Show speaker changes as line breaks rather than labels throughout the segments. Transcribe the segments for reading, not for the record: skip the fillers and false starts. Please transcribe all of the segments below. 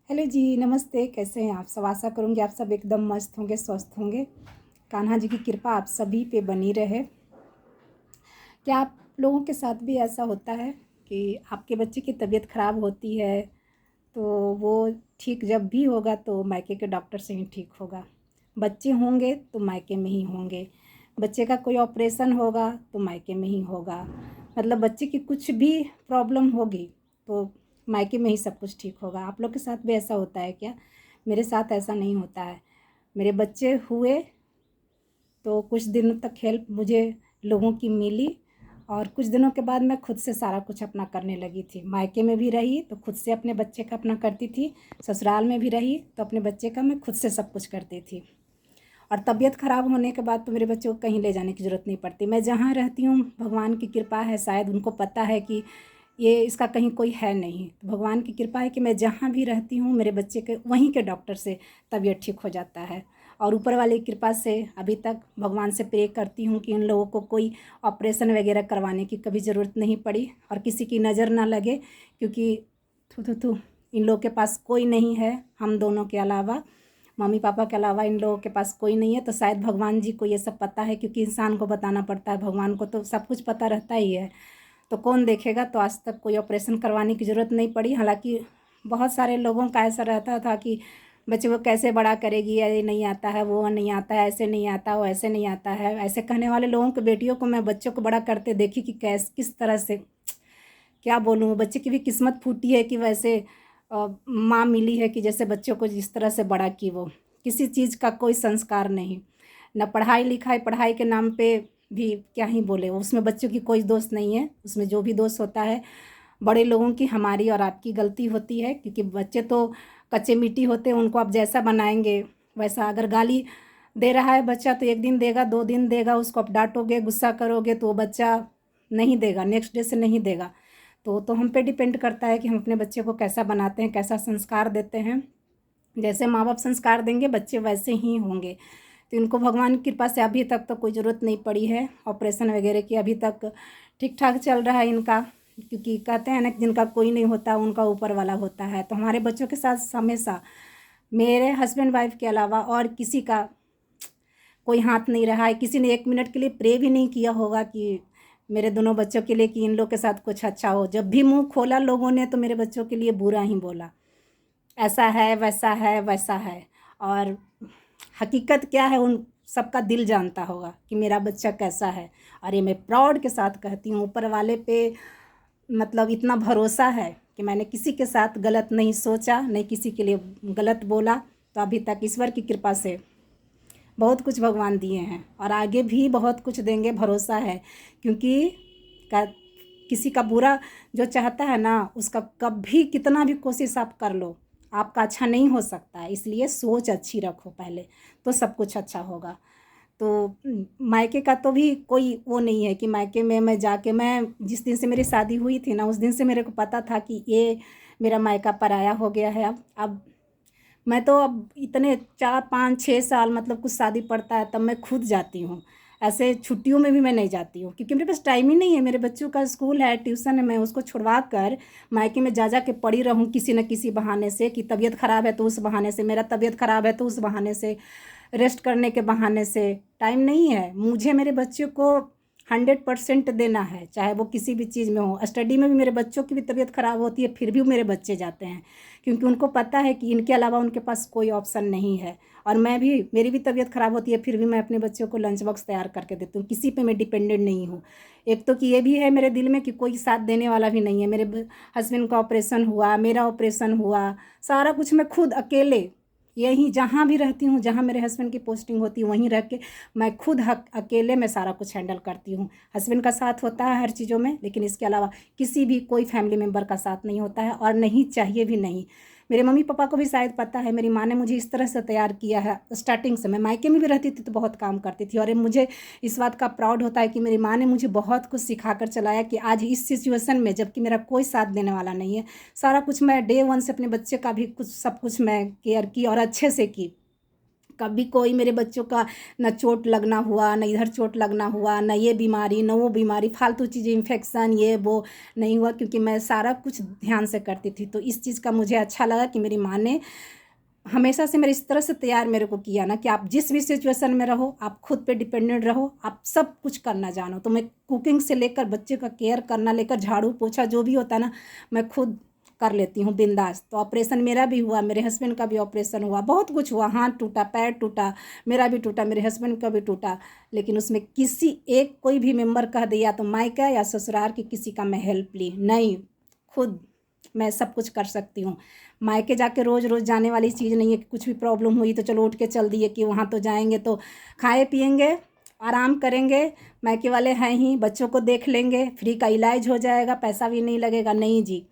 Hello जी, नमस्ते। कैसे हैं आप सब? आशा करूँगी आप सब एकदम मस्त होंगे, स्वस्थ होंगे। कान्हा जी की कृपा आप सभी पे बनी रहे। क्या आप लोगों के साथ भी ऐसा होता है कि आपके बच्चे की तबीयत ख़राब होती है तो वो ठीक जब भी होगा तो मायके के डॉक्टर से ही ठीक होगा? बच्चे होंगे तो मायके में ही होंगे, बच्चे का कोई ऑपरेशन होगा तो मायके में ही होगा। मतलब बच्चे की कुछ भी प्रॉब्लम होगी तो मायके में ही सब कुछ ठीक होगा। आप लोग के साथ भी ऐसा होता है क्या? मेरे साथ ऐसा नहीं होता है। मेरे बच्चे हुए तो कुछ दिनों तक हेल्प मुझे लोगों की मिली और कुछ दिनों के बाद मैं खुद से सारा कुछ अपना करने लगी थी। मायके में भी रही तो खुद से अपने बच्चे का अपना करती थी, ससुराल में भी रही तो अपने बच्चे का मैं खुद से सब कुछ करती थी। और तबीयत ख़राब होने के बाद तो मेरे बच्चे को कहीं ले जाने की ज़रूरत नहीं पड़ती। मैं जहाँ रहती हूँ भगवान की कृपा है, शायद उनको पता है कि ये इसका कहीं कोई है नहीं। तो भगवान की कृपा है कि मैं जहाँ भी रहती हूँ मेरे बच्चे के वहीं के डॉक्टर से तबीयत ठीक हो जाता है। और ऊपर वाले की कृपा से अभी तक भगवान से प्रे करती हूँ कि इन लोगों को कोई ऑपरेशन वगैरह करवाने की कभी ज़रूरत नहीं पड़ी और किसी की नज़र ना लगे, क्योंकि थू इन लोगों के पास कोई नहीं है हम दोनों के अलावा। मम्मी पापा के अलावा इन लोगों के पास कोई नहीं है। तो शायद भगवान जी को ये सब पता है, क्योंकि इंसान को बताना पड़ता है, भगवान को तो सब कुछ पता रहता ही है। तो कौन देखेगा? तो आज तक कोई ऑपरेशन करवाने की ज़रूरत नहीं पड़ी। हालांकि बहुत सारे लोगों का ऐसा रहता था कि बच्चे को कैसे बड़ा करेगी, ये नहीं आता है, वो नहीं आता है, ऐसे नहीं आता, वो ऐसे नहीं आता है। ऐसे कहने वाले लोगों के बेटियों को मैं बच्चों को बड़ा करते देखी कि किस तरह से, क्या बोलूँ, बच्चे की भी किस्मत फूटी है कि वैसे माँ मिली है कि जैसे बच्चों को जिस तरह से बड़ा की। वो किसी चीज़ का कोई संस्कार नहीं, ना पढ़ाई लिखाई। पढ़ाई के नाम पे भी क्या ही बोले, उसमें बच्चों की कोई दोष नहीं है। उसमें जो भी दोष होता है बड़े लोगों की, हमारी और आपकी गलती होती है, क्योंकि बच्चे तो कच्चे मिट्टी होते हैं। उनको आप जैसा बनाएंगे वैसा। अगर गाली दे रहा है बच्चा तो एक दिन देगा, 2 दिन देगा, उसको आप डांटोगे, गुस्सा करोगे तो वो बच्चा नहीं देगा, नेक्स्ट डे से नहीं देगा। तो हम पे डिपेंड करता है कि हम अपने बच्चे को कैसा बनाते हैं, कैसा संस्कार देते हैं। जैसे माँ बाप संस्कार देंगे बच्चे वैसे ही होंगे। तो इनको भगवान की कृपा से अभी तक तो कोई ज़रूरत नहीं पड़ी है ऑपरेशन वगैरह की। अभी तक ठीक ठाक चल रहा है इनका, क्योंकि कहते हैं ना कि जिनका कोई नहीं होता उनका ऊपर वाला होता है। तो हमारे बच्चों के साथ हमेशा मेरे हस्बैंड वाइफ के अलावा और किसी का कोई हाथ नहीं रहा है। किसी ने 1 मिनट के लिए प्रे भी नहीं किया होगा कि मेरे दोनों बच्चों के लिए कि इन लोग के साथ कुछ अच्छा हो। जब भी मुंह खोला लोगों ने तो मेरे बच्चों के लिए बुरा ही बोला, ऐसा है, वैसा है, वैसा है। और हकीकत क्या है उन सबका दिल जानता होगा कि मेरा बच्चा कैसा है। और ये मैं प्राउड के साथ कहती हूँ, ऊपर वाले पे मतलब इतना भरोसा है कि मैंने किसी के साथ गलत नहीं सोचा, नहीं किसी के लिए गलत बोला। तो अभी तक ईश्वर की कृपा से बहुत कुछ भगवान दिए हैं और आगे भी बहुत कुछ देंगे, भरोसा है। क्योंकि का किसी का बुरा जो चाहता है ना, उसका कभी कितना भी कोशिश आप कर लो आपका अच्छा नहीं हो सकता है। इसलिए सोच अच्छी रखो पहले, तो सब कुछ अच्छा होगा। तो मायके का तो भी कोई वो नहीं है कि मायके में मैं जाके, मैं जिस दिन से मेरी शादी हुई थी ना उस दिन से मेरे को पता था कि ये मेरा मायका पराया हो गया है। अब मैं तो अब इतने 4 5 6 साल, मतलब कुछ शादी पड़ता है तब मैं खुद जाती हूँ। ऐसे छुट्टियों में भी मैं नहीं जाती हूँ, क्योंकि मेरे पास टाइम ही नहीं है। मेरे बच्चों का स्कूल है, ट्यूशन है, मैं उसको छुड़वा कर मायके में जा के पड़ी रहूँ किसी न किसी बहाने से। कि तबीयत ख़राब है तो उस बहाने से, मेरा तबीयत ख़राब है तो उस बहाने से, रेस्ट करने के बहाने से। टाइम नहीं है मुझे मेरे बच्चों को 100% देना है, चाहे वो किसी भी चीज़ में हो। स्टडी में भी मेरे बच्चों की भी तबीयत ख़राब होती है फिर भी मेरे बच्चे जाते हैं, क्योंकि उनको पता है कि इनके अलावा उनके पास कोई ऑप्शन नहीं है। और मैं भी, मेरी भी तबीयत ख़राब होती है फिर भी मैं अपने बच्चों को लंच बॉक्स तैयार करके देती हूँ। किसी पे मैं डिपेंडेंट नहीं हूँ। एक तो कि ये भी है मेरे दिल में कि कोई साथ देने वाला भी नहीं है। मेरे हस्बैंड का ऑपरेशन हुआ, मेरा ऑपरेशन हुआ, सारा कुछ मैं खुद अकेले, यहीं जहाँ भी रहती हूँ, जहाँ मेरे हस्बैंड की पोस्टिंग होती है वहीं रह के मैं खुद अकेले मैं सारा कुछ हैंडल करती हूँ। हस्बैंड का साथ होता है हर चीज़ों में, लेकिन इसके अलावा किसी भी कोई फैमिली मेम्बर का साथ नहीं होता है और नहीं चाहिए भी नहीं। मेरे मम्मी पापा को भी शायद पता है, मेरी माँ ने मुझे इस तरह से तैयार किया है। स्टार्टिंग से मैं मायके में भी रहती थी तो बहुत काम करती थी, और मुझे इस बात का प्राउड होता है कि मेरी माँ ने मुझे बहुत कुछ सिखा कर चलाया कि आज इस सिचुएशन में, जबकि मेरा कोई साथ देने वाला नहीं है, सारा कुछ मैं डे 1 से अपने बच्चे का भी कुछ सब कुछ मैं केयर की और अच्छे से की। कभी कोई मेरे बच्चों का न चोट लगना हुआ, न इधर चोट लगना हुआ, न ये बीमारी न वो बीमारी, फालतू चीज़ें इन्फेक्शन ये वो नहीं हुआ, क्योंकि मैं सारा कुछ ध्यान से करती थी। तो इस चीज़ का मुझे अच्छा लगा कि मेरी माँ ने हमेशा से मेरे इस तरह से तैयार मेरे को किया ना कि आप जिस भी सिचुएशन में रहो, आप खुद पे डिपेंडेंट रहो, आप सब कुछ करना जानो। तो मैं कुकिंग से लेकर बच्चे का केयर करना लेकर झाड़ू पोछा जो भी होता है ना, मैं खुद कर लेती हूँ बिंदास। तो ऑपरेशन मेरा भी हुआ, मेरे हस्बैंड का भी ऑपरेशन हुआ, बहुत कुछ हुआ, हाथ टूटा, पैर टूटा, मेरा भी टूटा, मेरे हस्बैंड का भी टूटा, लेकिन उसमें किसी एक कोई भी मेंबर कह दिया तो मायका या ससुराल की किसी का मैं हेल्प ली नहीं, खुद मैं सब कुछ कर सकती हूँ। मायके जाके रोज़ रोज़ जाने वाली चीज़ नहीं है कि कुछ भी प्रॉब्लम हुई तो चलो उठ के चल दिए कि वहाँ तो जाएंगे तो खाए पिएंगे आराम करेंगे, मायके वाले हैं ही, बच्चों को देख लेंगे, फ्री का इलाज हो जाएगा, पैसा भी नहीं लगेगा। नहीं जी,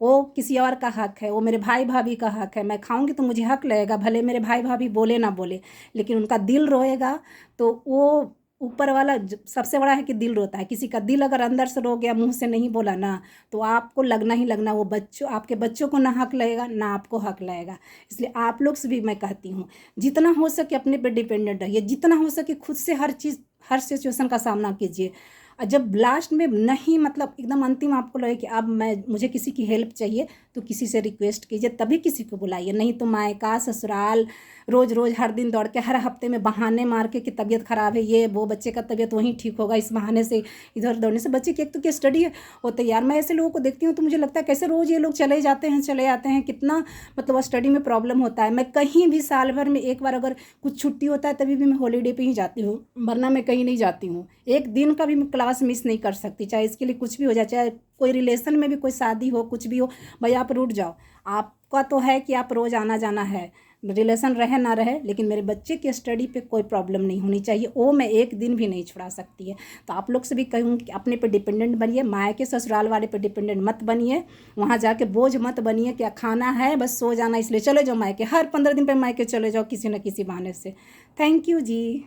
वो किसी और का हक है, वो मेरे भाई भाभी का हक है। मैं खाऊंगी तो मुझे हक लगेगा, भले मेरे भाई भाभी बोले ना बोले, लेकिन उनका दिल रोएगा तो वो ऊपर वाला सबसे बड़ा है कि दिल रोता है। किसी का दिल अगर अंदर से रो गया, मुंह से नहीं बोला ना, तो आपको लगना ही लगना, वो बच्चों आपके बच्चों को ना हक लगेगा ना आपको हक लगेगा। इसलिए आप लोग से भी मैं कहती हूँ, जितना हो सके अपने पे डिपेंडेंट रहिए, जितना हो सके खुद से हर चीज़ हर सिचुएशन का सामना कीजिए। और जब लास्ट में नहीं मतलब एकदम अंतिम आपको लगे कि अब मुझे किसी की हेल्प चाहिए, तो किसी से रिक्वेस्ट कीजिए, तभी किसी को बुलाइए। नहीं तो मायका ससुराल रोज़ रोज़ हर दिन दौड़ के, हर हफ्ते में बहाने मार के कि तबीयत ख़राब है, ये वो, बच्चे का तबीयत वहीं ठीक होगा, इस बहाने से इधर दौड़ने से बच्चे की एक तो क्या स्टडी होती है यार। मैं ऐसे लोगों को देखती हूँ तो मुझे लगता है कैसे रोज़ ये लोग चले जाते हैं चले आते हैं, कितना मतलब स्टडी में प्रॉब्लम होता है। मैं कहीं भी साल भर में एक बार अगर कुछ छुट्टी होता है तभी भी मैं हॉलीडे पे ही जाती हूँ, वरना मैं कहीं नहीं जाती हूँ। एक दिन का भी मैं क्लास मिस नहीं कर सकती, चाहे इसके लिए कुछ भी हो जाए, चाहे कोई रिलेशन में भी कोई शादी हो, कुछ भी हो, भाई आप रुट जाओ। आपका तो है कि आप रोज़ आना जाना है, रिलेशन रहे ना रहे, लेकिन मेरे बच्चे की स्टडी पे कोई प्रॉब्लम नहीं होनी चाहिए, वो मैं एक दिन भी नहीं छुड़ा सकती है। तो आप लोग से भी कहूँगी कि अपने पे डिपेंडेंट बनिए, मायके ससुराल वाले पे डिपेंडेंट मत बनिए, वहाँ जाके बोझ मत बनिए क्या खाना है बस सो जाना इसलिए चले जाओ मायके, हर 15 दिन पे मायके चले जाओ किसी न किसी बहाने से। Thank you ji.